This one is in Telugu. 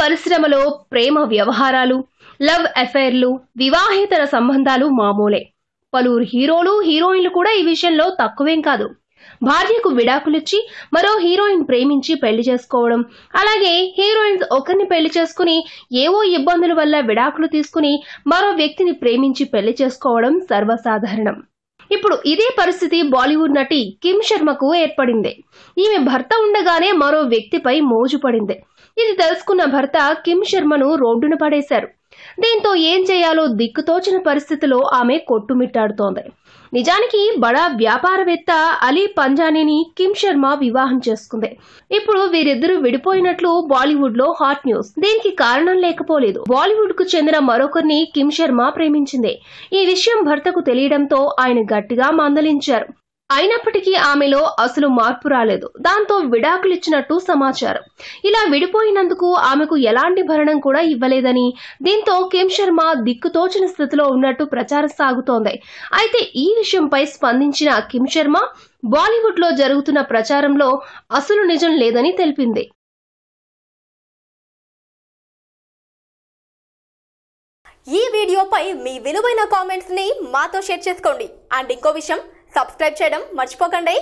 పరిశ్రమలో ప్రేమ వ్యవహారాలు, లవ్ అఫైర్లు, వివాహేతర సంబంధాలు మామూలే. పలువురు హీరోలు, హీరోయిన్లు కూడా ఈ విషయంలో తక్కువేం కాదు. భార్యకు విడాకులిచ్చి మరో హీరోయిన్ ప్రేమించి పెళ్లి చేసుకోవడం, అలాగే హీరోయిన్స్ ఒకరిని పెళ్లి చేసుకుని ఏవో ఇబ్బందుల వల్ల విడాకులు తీసుకుని మరో వ్యక్తిని ప్రేమించి పెళ్లి చేసుకోవడం సర్వసాధారణం. ఇప్పుడు ఇదే పరిస్థితి బాలీవుడ్ నటి కిమ్ శర్మకు ఏర్పడింది. ఈమె భర్త ఉండగానే మరో వ్యక్తిపై మోజు పడింది. ఇది తెలుసుకున్న భర్త కిమ్ శర్మను రోడ్డున పడేశారు. దీంతో ఏం చేయాలో దిక్కుతోచిన పరిస్థితిలో ఆమె కొట్టుమిట్టాడుతోంది. నిజానికి బడా వ్యాపారవేత్త అలీ పంజానీని కిమ్ శర్మ వివాహం చేసుకుంది. ఇప్పుడు వీరిద్దరూ విడిపోయినట్లు బాలీవుడ్ లో హాట్ న్యూస్. దీనికి కారణం లేకపోలేదు. బాలీవుడ్ కు చెందిన మరొకరిని కిమ్ శర్మ ప్రేమించింది. ఈ విషయం భర్తకు తెలియడంతో ఆయన గట్టిగా మందలించారు. అయినప్పటికీ ఆమెలో అసలు మార్పు రాలేదు. దాంతో విడాకులిచ్చినట్టు సమాచారం. ఇలా విడిపోయినందుకు ఆమెకు ఎలాంటి భరణం కూడా ఇవ్వలేదని, దీంతో కిమ్ శర్మ దిక్కుతోచిన స్థితిలో ఉన్నట్టు ప్రచారం సాగుతోంది. అయితే ఈ విషయంపై స్పందించిన కిమ్ శర్మ బాలీవుడ్ లో జరుగుతున్న ప్రచారంలో అసలు నిజం లేదని తెలిపింది. ఈ వీడియోపై మీ విలువైన కామెంట్స్ ని మాతో షేర్ చేసుకోండి. అండ్ ఇంకో విషయం, సబ్స్క్రైబ్ చేయడం మర్చిపోకండి.